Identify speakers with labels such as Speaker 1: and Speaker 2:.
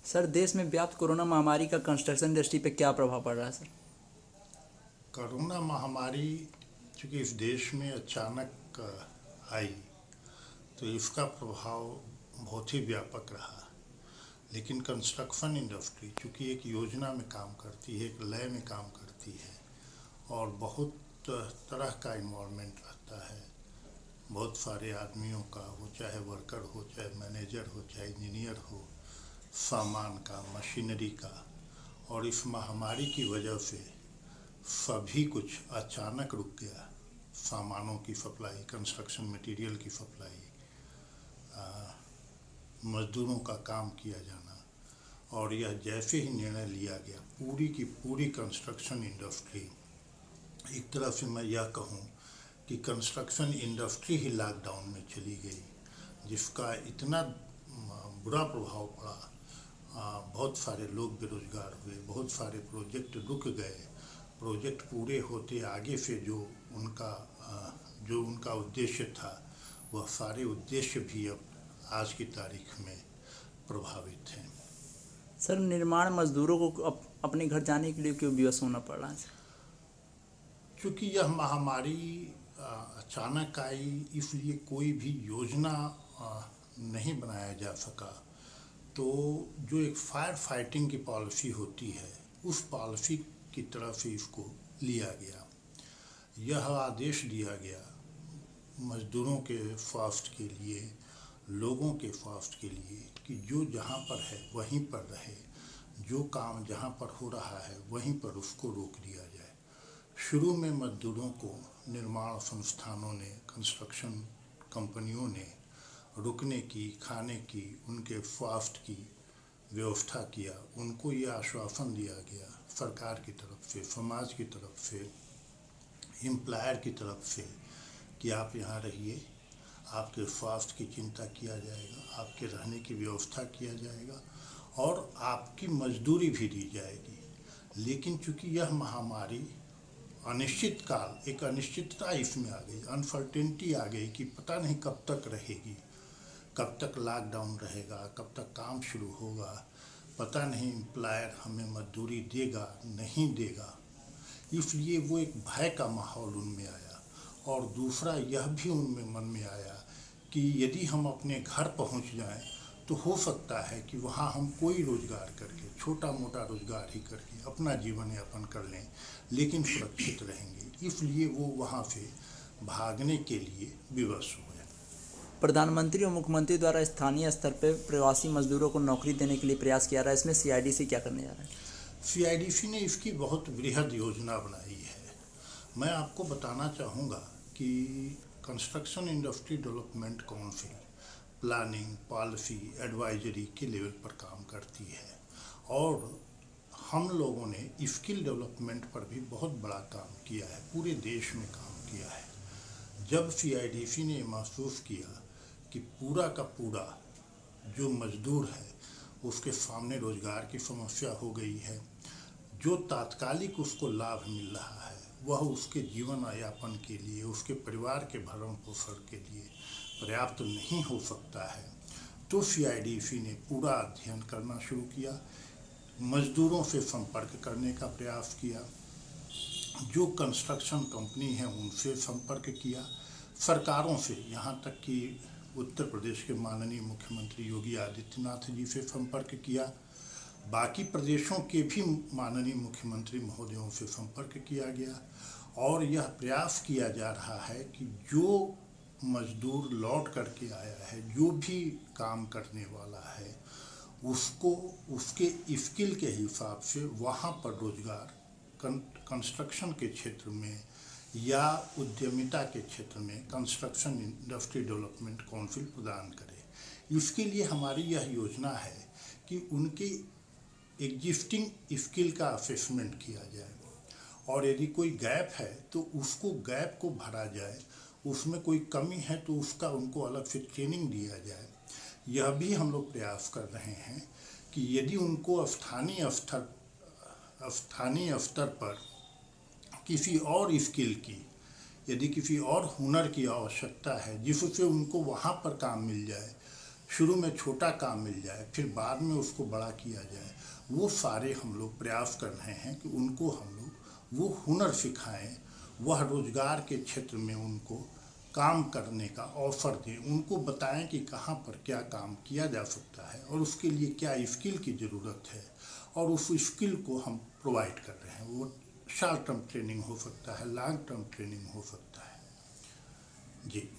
Speaker 1: Sir, देश में व्याप्त कोरोना महामारी का कंस्ट्रक्शन इंडस्ट्री पे क्या प्रभाव पड़ रहा है सर?
Speaker 2: कोरोना महामारी चूँकि इस देश में अचानक आई, तो इसका प्रभाव बहुत ही व्यापक रहा। लेकिन कंस्ट्रक्शन इंडस्ट्री चूँकि एक योजना में काम करती है, एक लय में काम करती है और बहुत तरह का इन्वॉल्वमेंट रहता है, बहुत सारे आदमियों का, वो चाहे वर्कर हो, चाहे मैनेजर हो, चाहे इंजीनियर हो, सामान का, मशीनरी का। और इस महामारी की वजह से सभी कुछ अचानक रुक गया। सामानों की सप्लाई, कंस्ट्रक्शन मटेरियल की सप्लाई, मजदूरों का काम किया जाना। और यह जैसे ही निर्णय लिया गया, पूरी की पूरी कंस्ट्रक्शन इंडस्ट्री, एक तरह से मैं यह कहूँ कि कंस्ट्रक्शन इंडस्ट्री ही लॉकडाउन में चली गई, जिसका इतना बुरा प्रभाव पड़ा। बहुत सारे लोग बेरोजगार हुए, बहुत सारे प्रोजेक्ट रुक गए। प्रोजेक्ट पूरे होते आगे से जो उनका उद्देश्य था, वह सारे उद्देश्य भी अब आज की तारीख में प्रभावित हैं।
Speaker 1: सर, निर्माण मजदूरों को अपने घर जाने के लिए क्यों विवश होना पड़ रहा है सर?
Speaker 2: क्योंकि यह महामारी अचानक आई, इसलिए कोई भी योजना नहीं बनाया जा सका। तो जो एक फायर फाइटिंग की पॉलिसी होती है, उस पॉलिसी की तरफ से इसको लिया गया। यह आदेश दिया गया मजदूरों के स्वास्थ्य के लिए, लोगों के स्वास्थ्य के लिए, कि जो जहाँ पर है वहीं पर रहे, जो काम जहाँ पर हो रहा है वहीं पर उसको रोक दिया जाए। शुरू में मजदूरों को निर्माण संस्थानों ने, कंस्ट्रक्शन कंपनियों ने रुकने की, खाने की, उनके स्वास्थ्य की व्यवस्था किया। उनको ये आश्वासन दिया गया सरकार की तरफ से, समाज की तरफ से, एम्प्लॉयर की तरफ से, कि आप यहाँ रहिए, आपके स्वास्थ्य की चिंता किया जाएगा, आपके रहने की व्यवस्था किया जाएगा और आपकी मजदूरी भी दी जाएगी। लेकिन चूँकि यह महामारी अनिश्चित काल, एक अनिश्चितता इसमें आ गई, अनसर्टेनिटी आ गई कि पता नहीं कब तक रहेगी, कब तक लॉकडाउन रहेगा, कब तक काम शुरू होगा, पता नहीं एम्प्लॉयर हमें मजदूरी देगा नहीं देगा। इसलिए वो एक भय का माहौल उनमें आया। और दूसरा यह भी उनमें मन में आया कि यदि हम अपने घर पहुंच जाएं तो हो सकता है कि वहाँ हम कोई रोज़गार करके, छोटा मोटा रोज़गार ही करके अपना जीवन यापन कर लें, लेकिन सुरक्षित रहेंगे। इसलिए वो वहाँ से भागने के लिए विवश हुए।
Speaker 1: प्रधानमंत्री और मुख्यमंत्री द्वारा स्थानीय स्तर पर प्रवासी मजदूरों को नौकरी देने के लिए प्रयास किया रहा है, इसमें सीआईडीसी क्या करने जा रहा है?
Speaker 2: सीआईडीसी ने इसकी बहुत वृहद योजना बनाई है। मैं आपको बताना चाहूँगा कि construction industry development council planning, policy, advisory के लेवल पर काम करती है और हम लोगों ने स्किल डेवलपमेंट पर भी बहुत बड़ा काम किया है, पूरे देश में काम किया है। जब सीआईडीसी ने महसूस किया कि पूरा का पूरा जो मजदूर है उसके सामने रोजगार की समस्या हो गई है, जो तात्कालिक उसको लाभ मिल रहा है वह उसके जीवन यापन के लिए, उसके परिवार के भरण पोषण के लिए पर्याप्त नहीं हो सकता है, तो सीआईडीसी ने पूरा अध्ययन करना शुरू किया, मजदूरों से संपर्क करने का प्रयास किया, जो कंस्ट्रक्शन कंपनी है उनसे संपर्क किया, सरकारों से, यहाँ तक कि उत्तर प्रदेश के माननीय मुख्यमंत्री योगी आदित्यनाथ जी से संपर्क किया, बाकी प्रदेशों के भी माननीय मुख्यमंत्री महोदयों से संपर्क किया गया। और यह प्रयास किया जा रहा है कि जो मजदूर लौट करके आया है, जो भी काम करने वाला है, उसको उसके स्किल के हिसाब से वहाँ पर रोजगार कंस्ट्रक्शन के क्षेत्र में या उद्यमिता के क्षेत्र में कंस्ट्रक्शन इंडस्ट्री डेवलपमेंट काउंसिल प्रदान करे। इसके लिए हमारी यह योजना है कि उनकी एग्जिस्टिंग स्किल का असेसमेंट किया जाए और यदि कोई गैप है तो उसको गैप को भरा जाए, उसमें कोई कमी है तो उसका उनको अलग से ट्रेनिंग दिया जाए। यह भी हम लोग प्रयास कर रहे हैं कि यदि उनको स्थानीय स्तर पर किसी और स्किल की, यदि किसी और हुनर की आवश्यकता है जिससे उनको वहाँ पर काम मिल जाए, शुरू में छोटा काम मिल जाए, फिर बाद में उसको बड़ा किया जाए, वो सारे हम लोग प्रयास कर रहे हैं कि उनको हम लोग वो हुनर सिखाएं, वह रोजगार के क्षेत्र में उनको काम करने का अवसर दें, उनको बताएं कि कहाँ पर क्या काम किया जा सकता है और उसके लिए क्या स्किल की ज़रूरत है, और उस स्किल को हम प्रोवाइड कर रहे हैं। वो शॉर्ट टर्म ट्रेनिंग हो सकता है, लॉन्ग टर्म ट्रेनिंग हो सकता है। जी।